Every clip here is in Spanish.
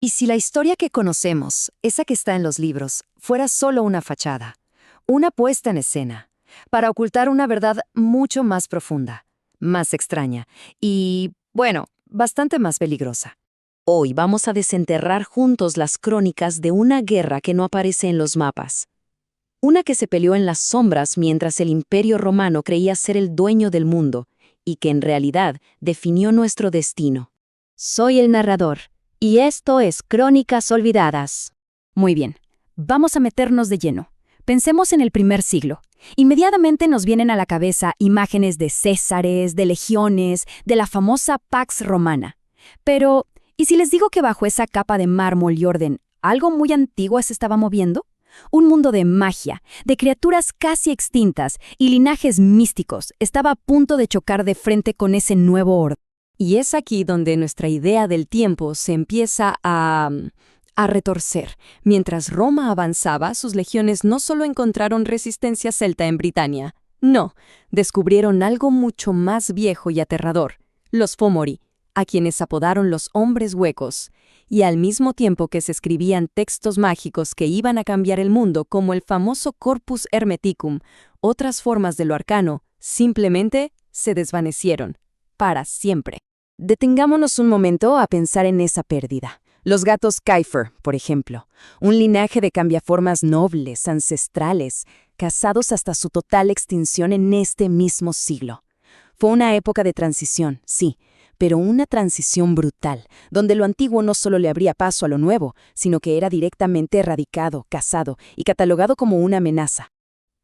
¿Y si la historia que conocemos, esa que está en los libros, fuera solo una fachada, una puesta en escena, para ocultar una verdad mucho más profunda, más extraña y, bueno, bastante más peligrosa? Hoy vamos a desenterrar juntos las crónicas de una guerra que no aparece en los mapas. Una que se peleó en las sombras mientras el Imperio Romano creía ser el dueño del mundo y que en realidad definió nuestro destino. Soy el narrador, y esto es Crónicas Olvidadas. Muy bien, vamos a meternos de lleno. Pensemos en el primer siglo. Inmediatamente nos vienen a la cabeza imágenes de césares, de legiones, de la famosa Pax Romana. Pero, ¿y si les digo que bajo esa capa de mármol y orden, algo muy antiguo se estaba moviendo? Un mundo de magia, de criaturas casi extintas y linajes místicos estaba a punto de chocar de frente con ese nuevo orden. Y es aquí donde nuestra idea del tiempo se empieza a retorcer. Mientras Roma avanzaba, sus legiones no solo encontraron resistencia celta en Britania, no, descubrieron algo mucho más viejo y aterrador, los Fomori, a quienes apodaron los hombres huecos, y al mismo tiempo que se escribían textos mágicos que iban a cambiar el mundo como el famoso Corpus Hermeticum, otras formas de lo arcano simplemente se desvanecieron, para siempre. Detengámonos un momento a pensar en esa pérdida. Los gatos Kiefer, por ejemplo, un linaje de cambiaformas nobles, ancestrales, cazados hasta su total extinción en este mismo siglo. Fue una época de transición, sí, pero una transición brutal, donde lo antiguo no solo le abría paso a lo nuevo, sino que era directamente erradicado, cazado y catalogado como una amenaza.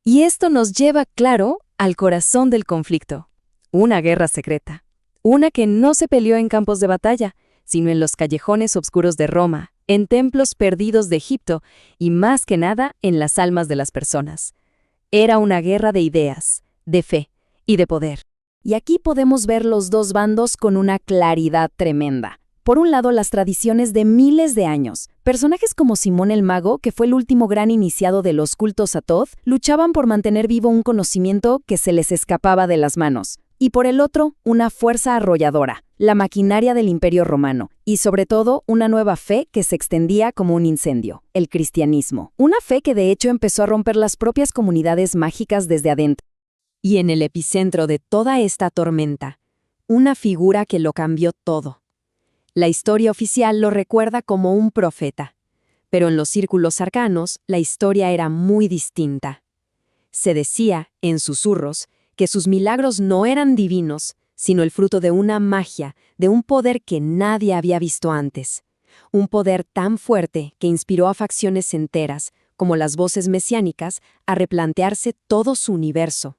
Y esto nos lleva, claro, al corazón del conflicto, una guerra secreta. Una que no se peleó en campos de batalla, sino en los callejones oscuros de Roma, en templos perdidos de Egipto y más que nada en las almas de las personas. Era una guerra de ideas, de fe y de poder. Y aquí podemos ver los dos bandos con una claridad tremenda. Por un lado, las tradiciones de miles de años. Personajes como Simón el Mago, que fue el último gran iniciado de los cultos a Thoth, luchaban por mantener vivo un conocimiento que se les escapaba de las manos. Y por el otro, una fuerza arrolladora, la maquinaria del Imperio Romano, y sobre todo, una nueva fe que se extendía como un incendio, el cristianismo. Una fe que de hecho empezó a romper las propias comunidades mágicas desde adentro. Y en el epicentro de toda esta tormenta, una figura que lo cambió todo. La historia oficial lo recuerda como un profeta, pero en los círculos arcanos la historia era muy distinta. Se decía, en susurros, que sus milagros no eran divinos, sino el fruto de una magia, de un poder que nadie había visto antes. Un poder tan fuerte que inspiró a facciones enteras, como las voces mesiánicas, a replantearse todo su universo.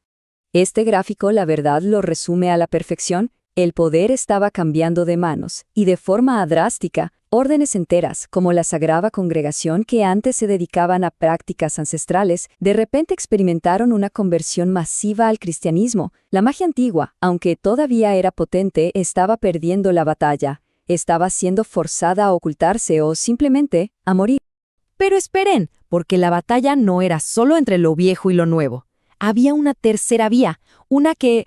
Este gráfico, la verdad, lo resume a la perfección. El poder estaba cambiando de manos, y de forma drástica, órdenes enteras, como la Sagrada Congregación que antes se dedicaban a prácticas ancestrales, de repente experimentaron una conversión masiva al cristianismo. La magia antigua, aunque todavía era potente, estaba perdiendo la batalla, estaba siendo forzada a ocultarse o simplemente a morir. Pero esperen, porque la batalla no era solo entre lo viejo y lo nuevo. Había una tercera vía, una que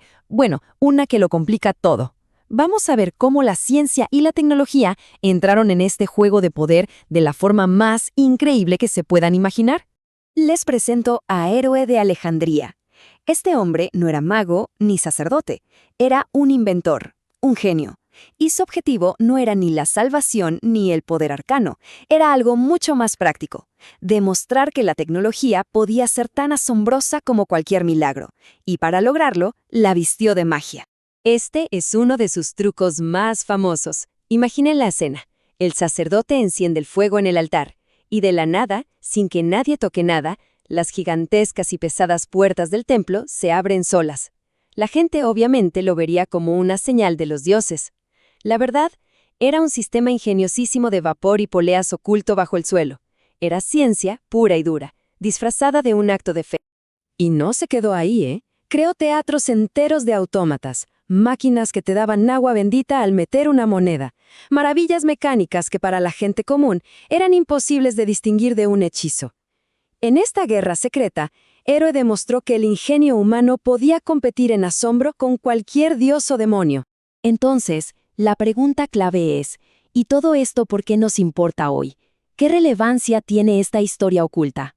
lo complica todo. Vamos a ver cómo la ciencia y la tecnología entraron en este juego de poder de la forma más increíble que se puedan imaginar. Les presento a Héroe de Alejandría. Este hombre no era mago ni sacerdote, era un inventor, un genio. Y su objetivo no era ni la salvación ni el poder arcano, era algo mucho más práctico, demostrar que la tecnología podía ser tan asombrosa como cualquier milagro, y para lograrlo, la vistió de magia. Este es uno de sus trucos más famosos. Imaginen la escena. El sacerdote enciende el fuego en el altar, y de la nada, sin que nadie toque nada, las gigantescas y pesadas puertas del templo se abren solas. La gente obviamente lo vería como una señal de los dioses. La verdad, era un sistema ingeniosísimo de vapor y poleas oculto bajo el suelo. Era ciencia pura y dura, disfrazada de un acto de fe. Y no se quedó ahí, ¿eh? Creó teatros enteros de autómatas, máquinas que te daban agua bendita al meter una moneda, maravillas mecánicas que para la gente común eran imposibles de distinguir de un hechizo. En esta guerra secreta, Héroe demostró que el ingenio humano podía competir en asombro con cualquier dios o demonio. Entonces, la pregunta clave es, ¿Y todo esto por qué nos importa hoy? ¿Qué relevancia tiene esta historia oculta?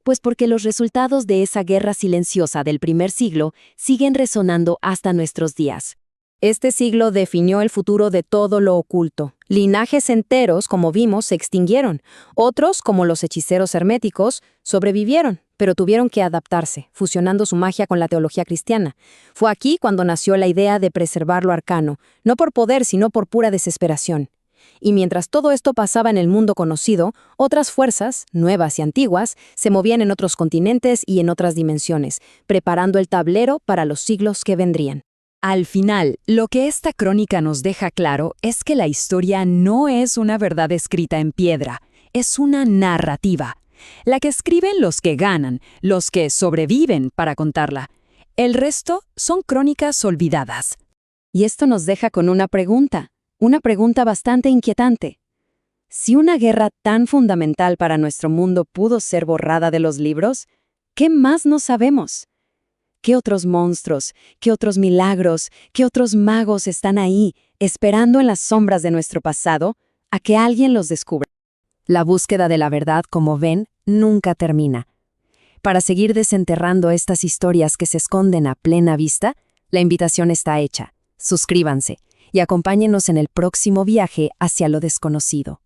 Pues porque los resultados de esa guerra silenciosa del primer siglo siguen resonando hasta nuestros días. Este siglo definió el futuro de todo lo oculto. Linajes enteros, como vimos, se extinguieron. Otros, como los hechiceros herméticos, sobrevivieron, pero tuvieron que adaptarse, fusionando su magia con la teología cristiana. Fue aquí cuando nació la idea de preservar lo arcano, no por poder, sino por pura desesperación. Y mientras todo esto pasaba en el mundo conocido, otras fuerzas, nuevas y antiguas, se movían en otros continentes y en otras dimensiones, preparando el tablero para los siglos que vendrían. Al final, lo que esta crónica nos deja claro es que la historia no es una verdad escrita en piedra, es una narrativa. La que escriben los que ganan, los que sobreviven para contarla. El resto son crónicas olvidadas. Y esto nos deja con una pregunta bastante inquietante. Si una guerra tan fundamental para nuestro mundo pudo ser borrada de los libros, ¿qué más no sabemos? ¿Qué otros monstruos, qué otros milagros, qué otros magos están ahí, esperando en las sombras de nuestro pasado, a que alguien los descubra? La búsqueda de la verdad, como ven, nunca termina. Para seguir desenterrando estas historias que se esconden a plena vista, la invitación está hecha. Suscríbanse y acompáñenos en el próximo viaje hacia lo desconocido.